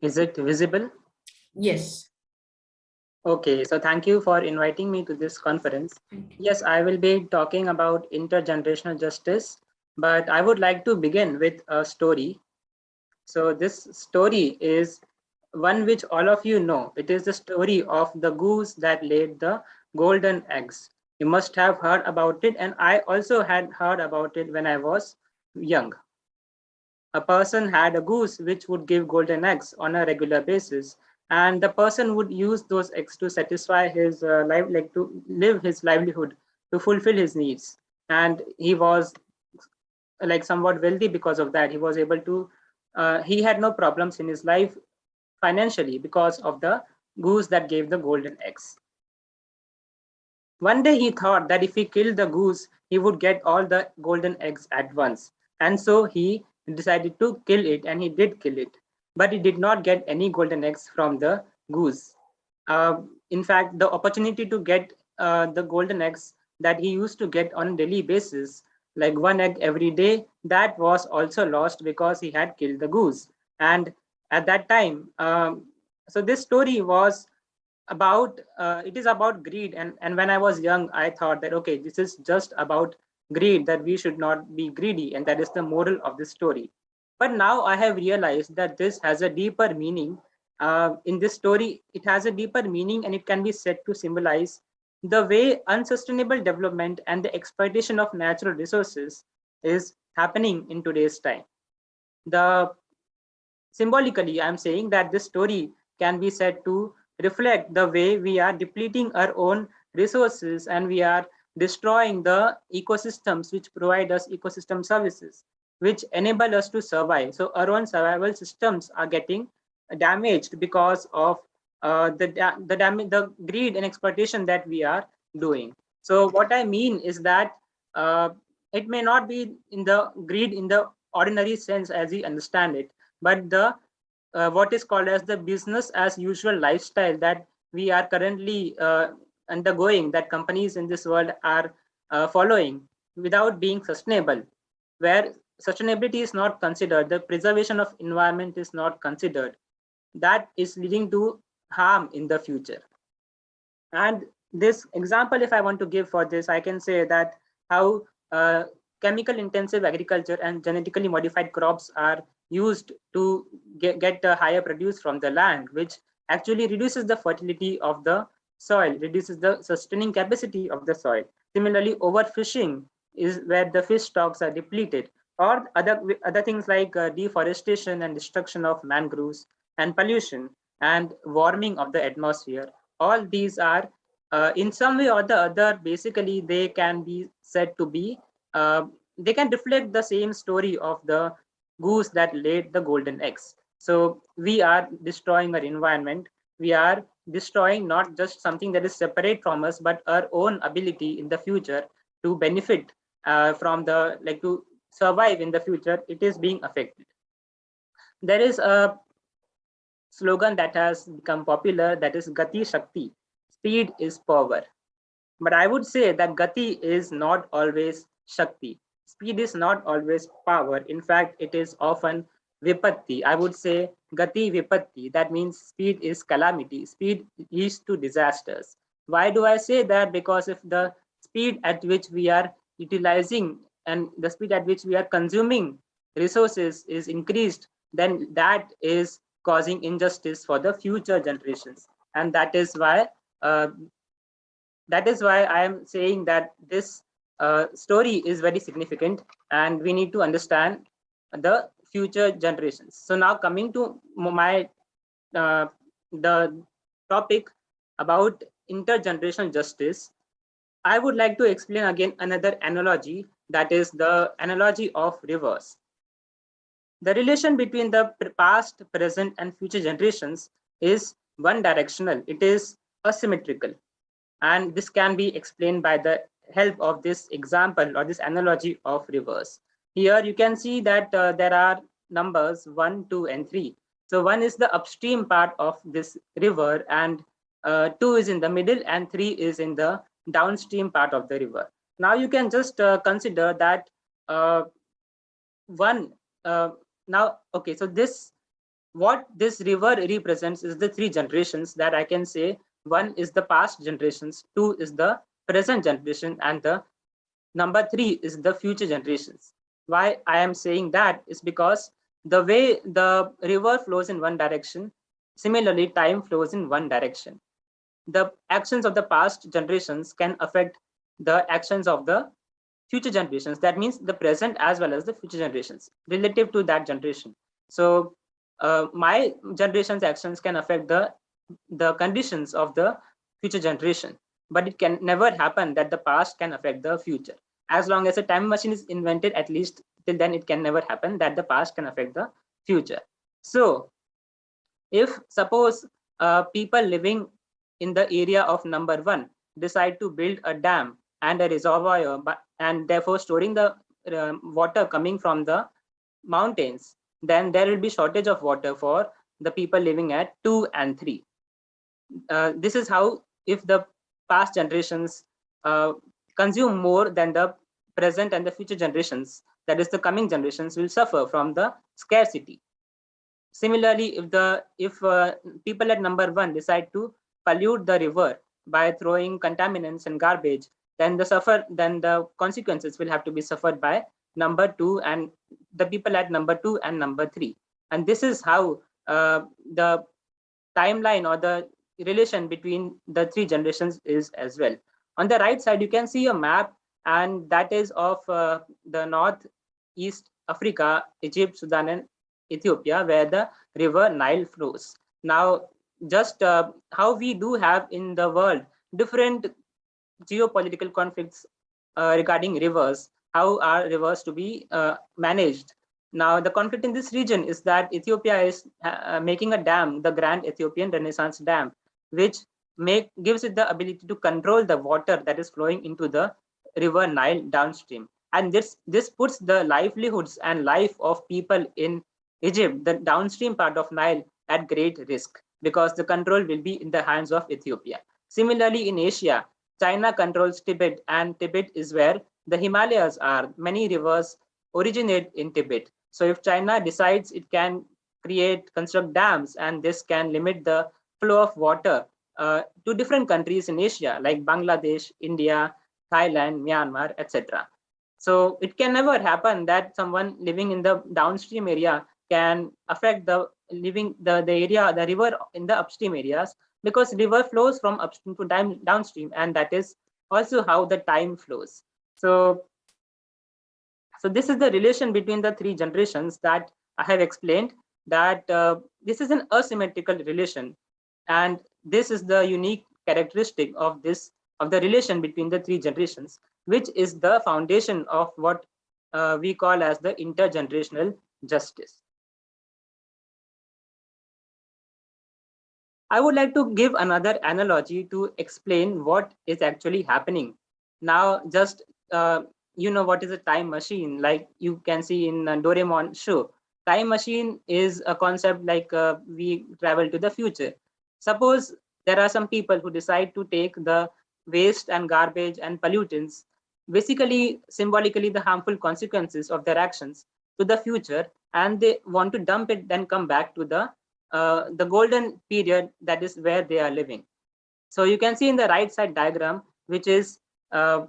Is it visible? Yes. Okay, so thank you for inviting me to this conference. Yes, I will be talking about intergenerational justice, but I would like to begin with a story. So this story is one which all of you know. It is the story of the goose that laid the golden eggs. You must have heard about it, and I also had heard about it when I was young. A person had a goose which would give golden eggs on a regular basis, and the person would use those eggs to satisfy his life, like to live his livelihood, to fulfill his needs. And he was like somewhat wealthy because of that. He was able to he had no problems in his life financially because of the goose that gave the golden eggs. One day he thought that if he killed the goose, he would get all the golden eggs at once. And so he decided to kill it, and he did kill it. But he did not get any golden eggs from the goose. In fact, the opportunity to get the golden eggs that he used to get on a daily basis, like one egg every day, that was also lost because he had killed the goose. And at that time, so this story was about it is about greed, and when I was young I thought that okay, this is just about greed, that we should not be greedy, and that is the moral of this story. But now I have realized that this has a deeper meaning. In this story it has a deeper meaning, and it can be said to symbolize the way unsustainable development and the exploitation of natural resources is happening in today's time. The Symbolically, I'm saying that this story can be said to reflect the way we are depleting our own resources, and we are destroying the ecosystems which provide us ecosystem services, which enable us to survive. So our own survival systems are getting damaged because of the greed and exploitation that we are doing. So what I mean is that uh, it may not be in the greed in the ordinary sense as we understand it, but the what is called as the business as usual lifestyle that we are currently undergoing, that companies in this world are following without being sustainable, where sustainability is not considered, the preservation of environment is not considered, that is leading to harm in the future. And this example, if I want to give for this, I can say that how chemical intensive agriculture and genetically modified crops are used to get a higher produce from the land, which actually reduces the fertility of the soil, reduces the sustaining capacity of the soil. Similarly, overfishing is where the fish stocks are depleted, or other things like deforestation and destruction of mangroves, and pollution and warming of the atmosphere. All these are in some way or the other, basically they can be said to be they can reflect the same story of the goose that laid the golden eggs. So we are destroying our environment, we are destroying not just something that is separate from us, but our own ability in the future to benefit from the, like, to survive in the future. It is being affected. There is a slogan that has become popular, that is Gati Shakti, speed is power. But I would say that Gati is not always Shakti. Speed is not always power. In fact, it is often Vipatti. I would say Gati Vipatti. That means speed is calamity. Speed leads to disasters. Why do I say that? Because if the speed at which we are utilizing and the speed at which we are consuming resources is increased, then that is causing injustice for the future generations. And uh, that is why I am saying that this story is very significant, and we need to understand the future generations. So now coming to my uh, the topic about intergenerational justice, I would like to explain again another analogy, that is the analogy of rivers. The relation between the past, present, and future generations is one directional. It is asymmetrical. And this can be explained by the help of this example or this analogy of rivers. Here you can see that there are numbers 1, 2, and 3. So 1 is the upstream part of this river, and 2 is in the middle, and 3 is in the downstream part of the river. Now you can just consider that uh, one now okay, so this what this river represents is the three generations that I can say. One is the past generations, two is the present generation, and the number three is the future generations. Why I am saying that is because the way the river flows in one direction, similarly time flows in one direction. The actions of the past generations can affect the actions of the future generations. That means the present as well as the future generations relative to that generation. So my generation's actions can affect the conditions of the future generation, but it can never happen that the past can affect the future. As long as a time machine is invented, at least till then, it can never happen that the past can affect the future. So if suppose people living in the area of number one decide to build a dam and a reservoir, and therefore storing the water coming from the mountains, then there will be shortage of water for the people living at 2 and 3. This is how, if the past generations uh, consume more than the present and the future generations, that is the coming generations, will suffer from the scarcity. Similarly, if people at number one decide to pollute the river by throwing contaminants and garbage, then the consequences will have to be suffered by number two and the people at number two and number three. And this is how the timeline or the relation between the three generations is as well. On the right side, you can see a map, and that is of the northeast Africa, Egypt, Sudan, and Ethiopia, where the river Nile flows. Now, just how we do have in the world different geopolitical conflicts regarding rivers, how are rivers to be managed. Now, the conflict in this region is that Ethiopia is making a dam, the Grand Ethiopian Renaissance Dam, which gives it the ability to control the water that is flowing into the river Nile downstream. And this puts the livelihoods and life of people in Egypt, the downstream part of Nile, at great risk, because the control will be in the hands of Ethiopia. Similarly, in Asia, China controls Tibet, and Tibet is where the Himalayas are. Many rivers originate in Tibet. So if China decides it can construct dams, and this can limit the flow of water to different countries in Asia, like Bangladesh, India, Thailand, Myanmar, etc. So it can never happen that someone living in the downstream area can affect the river in the upstream areas, because river flows from upstream to downstream, and that is also how the time flows. So this is the relation between the three generations that I have explained, that this is an asymmetrical relation, and this is the unique characteristic of the relation between the three generations, which is the foundation of what we call as the intergenerational justice. I would like to give another analogy to explain what is actually happening. Now, just what is a time machine? Like you can see in Doraemon show, time machine is a concept like we travel to the future. Suppose there are some people who decide to take the waste and garbage and pollutants, basically symbolically the harmful consequences of their actions, to the future, and they want to dump it, then come back to the golden period that is where they are living. So you can see in the right side diagram, which is a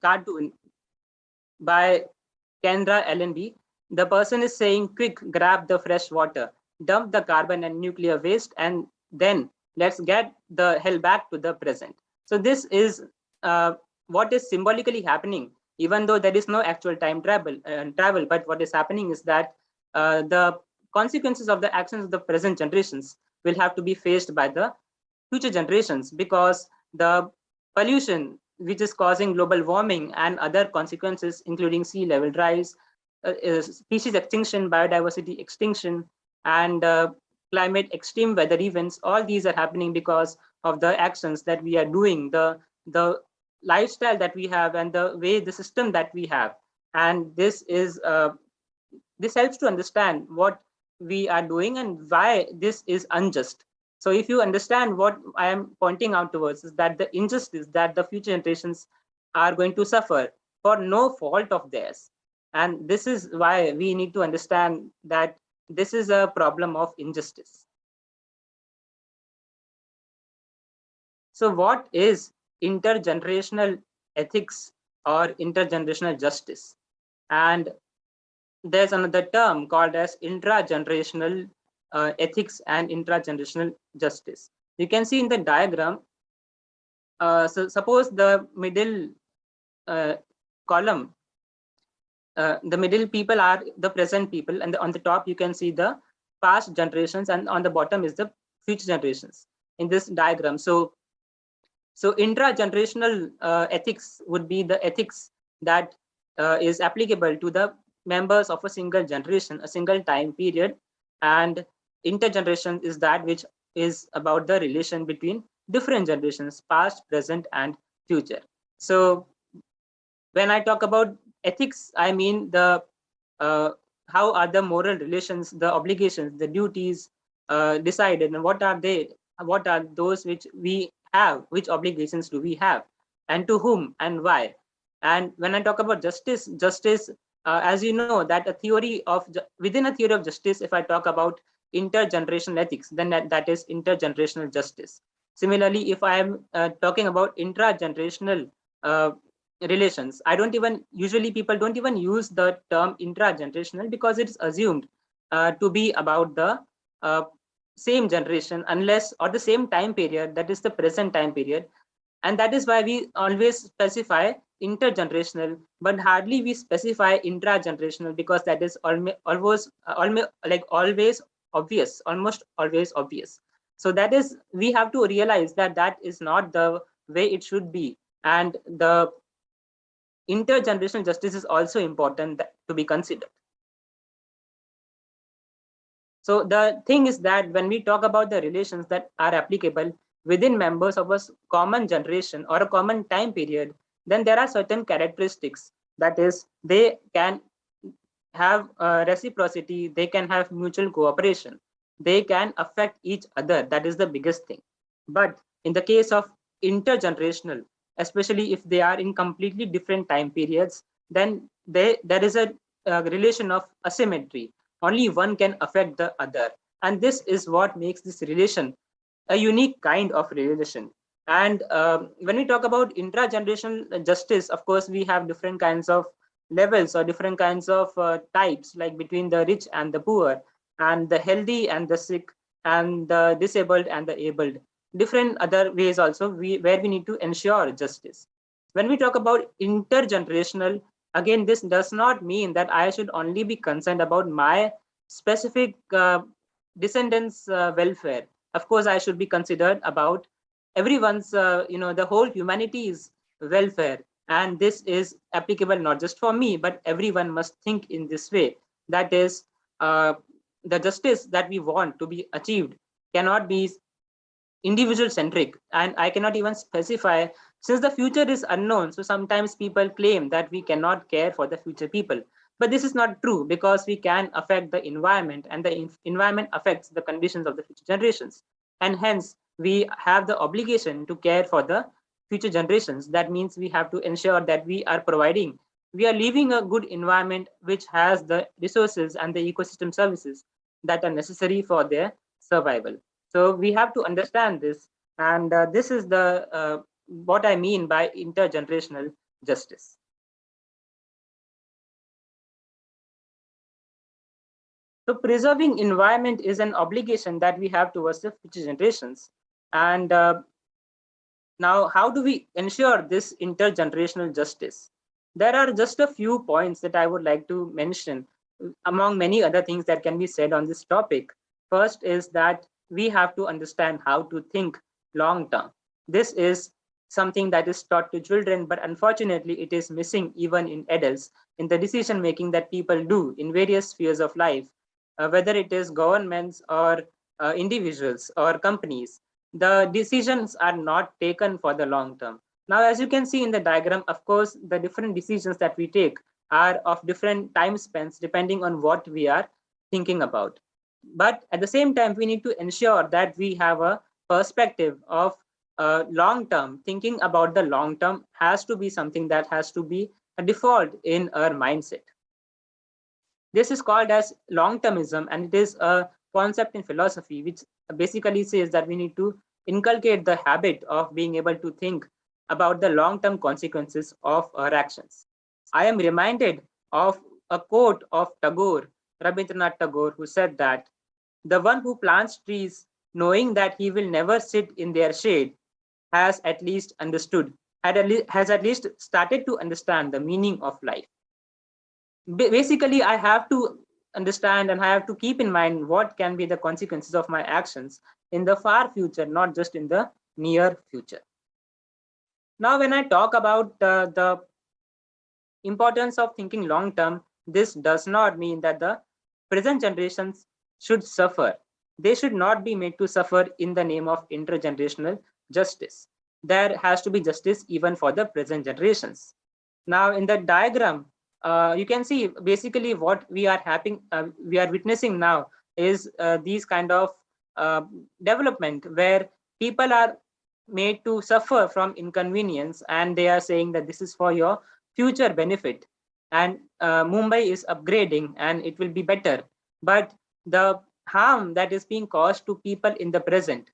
cartoon by Kendra LNB. The person is saying, quick, grab the fresh water, dump the carbon and nuclear waste, and then let's get the hell back to the present. So this is what is symbolically happening, even though there is no actual time travel. But what is happening is that the consequences of the actions of the present generations will have to be faced by the future generations, because the pollution, which is causing global warming and other consequences, including sea level rise, species extinction, biodiversity extinction, and climate extreme weather events, all these are happening because of the actions that we are doing, the lifestyle that we have, and the way the system that we have. And this helps to understand what we are doing and why this is unjust. So if you understand what I am pointing out towards, is that the injustice that the future generations are going to suffer for no fault of theirs. And this is why we need to understand that this is a problem of injustice. So what is intergenerational ethics or intergenerational justice? And there's another term called as intragenerational ethics and intragenerational justice. You can see in the diagram, so suppose the middle uh, column, the middle people are the present people, and on the top you can see the past generations, and on the bottom is the future generations in this diagram. So intragenerational ethics would be the ethics that is applicable to the members of a single generation, a single time period, and intergeneration is that which is about the relation between different generations, past, present, and future. So when I talk about ethics, I mean the uh, how are the moral relations, the obligations, the duties decided, and what are they? What are those which we have? Which obligations do we have, and to whom and why? And when I talk about justice, as you know, that a theory of within a theory of justice, if I talk about intergenerational ethics, then that is intergenerational justice. Similarly, if I am talking about intragenerational uh, relations, I don't even, usually people don't even use the term intragenerational because it's assumed to be about the uh, same generation, unless, or the same time period, that is the present time period. And that is why we always specify intergenerational, but hardly we specify intragenerational, because that is almost like always obvious, almost always obvious. So that is, we have to realize that that is not the way it should be. And the intergenerational justice is also important to be considered. So the thing is that when we talk about the relations that are applicable within members of a common generation or a common time period, then there are certain characteristics. That is, they can have reciprocity, they can have mutual cooperation, they can affect each other. That is the biggest thing. But in the case of intergenerational, especially if they are in completely different time periods, then there is a relation of asymmetry. Only one can affect the other. And this is what makes this relation a unique kind of relation. And when we talk about intragenerational justice, of course, we have different kinds of levels or different kinds of types, like between the rich and the poor, and the healthy and the sick, and the disabled and the abled. Different other ways also where we need to ensure justice. When we talk about intergenerational, again, this does not mean that I should only be concerned about my specific descendants' welfare. Of course, I should be considered about everyone's, the whole humanity's welfare. And this is applicable not just for me, but everyone must think in this way. That is, uh, the justice that we want to be achieved cannot be individual centric, and I cannot even specify, since the future is unknown. So sometimes people claim that we cannot care for the future people, but this is not true, because we can affect the environment, and the environment affects the conditions of the future generations, and hence we have the obligation to care for the future generations. That means we have to ensure that we are leaving a good environment which has the resources and the ecosystem services that are necessary for their survival. So we have to understand this, and this is the what I mean by intergenerational justice. So preserving environment is an obligation that we have towards the future generations. And now, how do we ensure this intergenerational justice? There are just a few points that I would like to mention among many other things that can be said on this topic. First is that we have to understand how to think long term. This is something that is taught to children, but unfortunately, it is missing even in adults in the decision making that people do in various spheres of life, whether it is governments or individuals or companies. The decisions are not taken for the long term. Now, as you can see in the diagram, of course, the different decisions that we take are of different time spans depending on what we are thinking about. But at the same time, we need to ensure that we have a perspective of long term. Thinking about the long term has to be something that has to be a default in our mindset. This is called as long-termism, and it is a concept in philosophy which basically says that we need to inculcate the habit of being able to think about the long-term consequences of our actions. I am reminded of a quote of Tagore, Rabindranath Tagore, who said that the one who plants trees knowing that he will never sit in their shade has at least understood, has at least started to understand the meaning of life. Basically, I have to understand and I have to keep in mind what can be the consequences of my actions in the far future, not just in the near future. Now, when I talk about the importance of thinking long term, this does not mean that the present generations should suffer. They should not be made to suffer in the name of intergenerational justice. There has to be justice even for the present generations. Now, in the diagram, you can see basically what we are we are witnessing now is these kind of development where people are made to suffer from inconvenience, and they are saying that this is for your future benefit, and Mumbai is upgrading and it will be better. But the harm that is being caused to people in the present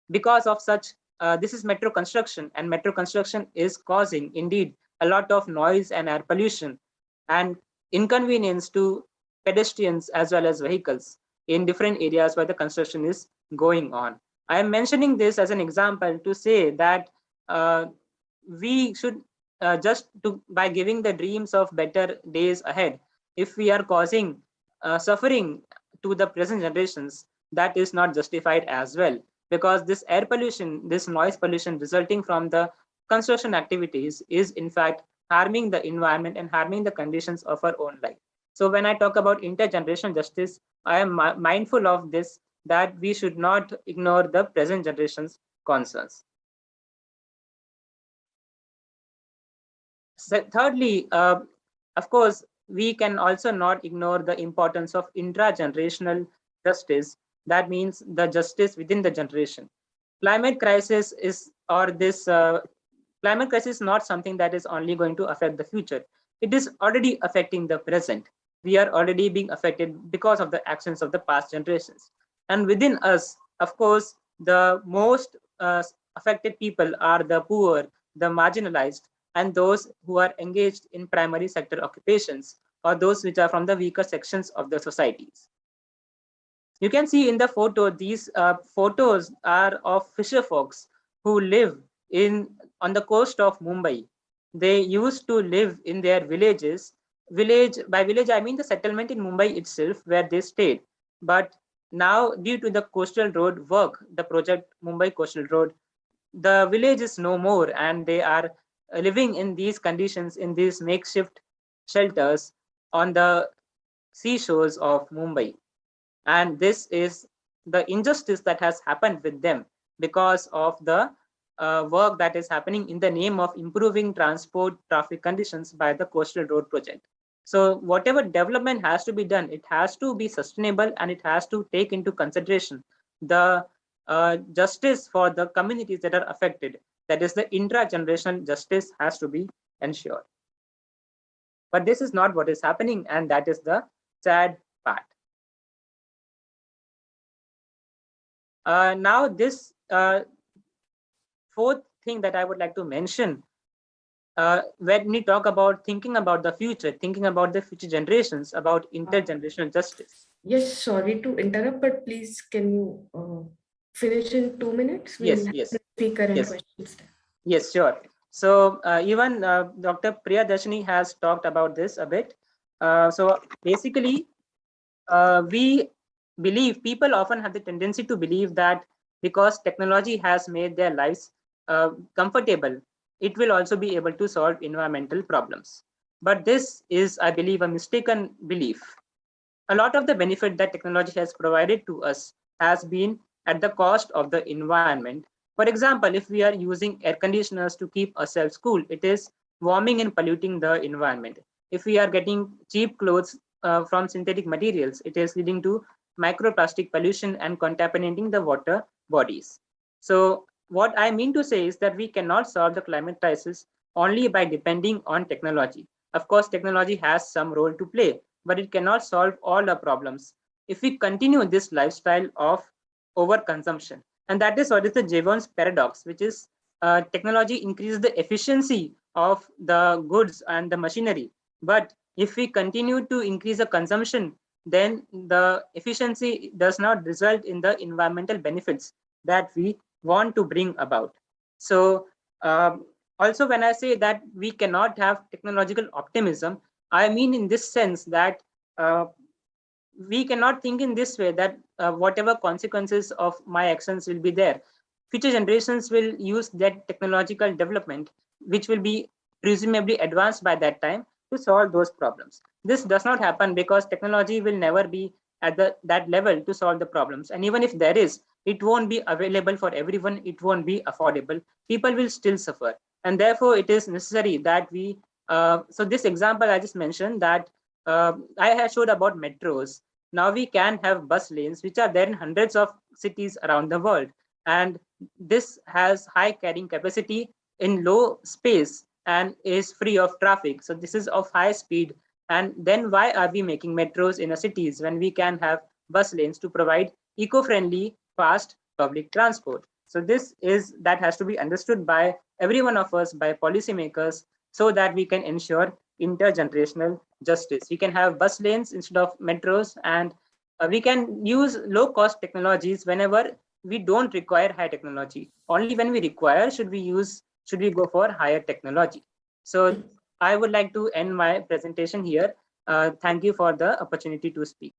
because of such this is metro construction, and metro construction is causing indeed a lot of noise and air pollution and inconvenience to pedestrians as well as vehicles in different areas where the construction is going on. I am mentioning this as an example to say that we should just to by giving the dreams of better days ahead, if we are causing suffering to the present generations, that is not justified as well, because this air pollution, this noise pollution resulting from the construction activities is in fact harming the environment and harming the conditions of our own life. So when I talk about intergenerational justice, I am mindful of this, that we should not ignore the present generation's concerns. So thirdly, of course, we can also not ignore the importance of intragenerational justice. That means the justice within the generation. Climate crisis is, or this climate crisis is not something that is only going to affect the future. It is already affecting the present. We are already being affected because of the actions of the past generations. And within us, of course, the most affected people are the poor, the marginalized, and those who are engaged in primary sector occupations, or those which are from the weaker sections of the societies. You can see in the photo, these photos are of fisher folks who live on the coast of Mumbai. They used to live in their villages. By village, I mean the settlement in Mumbai itself where they stayed. But now, due to the coastal road work, the project Mumbai Coastal Road, the village is no more, and they are living in these conditions in these makeshift shelters on the seashores of Mumbai. And this is the injustice that has happened with them because of the work that is happening in the name of improving transport traffic conditions by the coastal road project. So whatever development has to be done, it has to be sustainable, and it has to take into consideration the justice for the communities that are affected. That is, the intragenerational justice has to be ensured. But this is not what is happening, and that is the sad part. Now, this fourth thing that I would like to mention, when we talk about thinking about the future, thinking about the future generations, about intergenerational justice. Yes, sorry to interrupt, but please can you finish in 2 minutes? Yes, yes. Speaker and yes. questions. Yes, sure. So even Dr. Priyadarshini has talked about this a bit. So basically, we believe, people often have the tendency to believe that because technology has made their lives comfortable, it will also be able to solve environmental problems. But this is, I believe, a mistaken belief. A lot of the benefit that technology has provided to us has been at the cost of the environment. For example, if we are using air conditioners to keep ourselves cool, it is warming and polluting the environment. If we are getting cheap clothes from synthetic materials, it is leading to microplastic pollution and contaminating the water bodies. So what I mean to say is that we cannot solve the climate crisis only by depending on technology. Of course, technology has some role to play, but it cannot solve all the problems if we continue this lifestyle of overconsumption. And that is what is the Jevons paradox, which is technology increases the efficiency of the goods and the machinery. But if we continue to increase the consumption, then the efficiency does not result in the environmental benefits that we want to bring about. So, also, when I say that we cannot have technological optimism, I mean in this sense that we cannot think in this way that whatever consequences of my actions will be there, future generations will use that technological development, which will be presumably advanced by that time, to solve those problems. This does not happen because technology will never be at that level to solve the problems. And even if there is, it won't be available for everyone. It won't be affordable. People will still suffer. And therefore, it is necessary that we, so this example I just mentioned that I have showed about metros. Now we can have bus lanes, which are there in hundreds of cities around the world. And this has high carrying capacity in low space and is free of traffic. So this is of high speed. And then why are we making metros in the cities when we can have bus lanes to provide eco-friendly, fast public transport? So this is that has to be understood by every one of us, by policymakers, so that we can ensure intergenerational justice. We can have bus lanes instead of metros, and we can use low-cost technologies whenever we don't require high technology. Only when we require should we go for higher technology. So I would like to end my presentation here. Thank you for the opportunity to speak.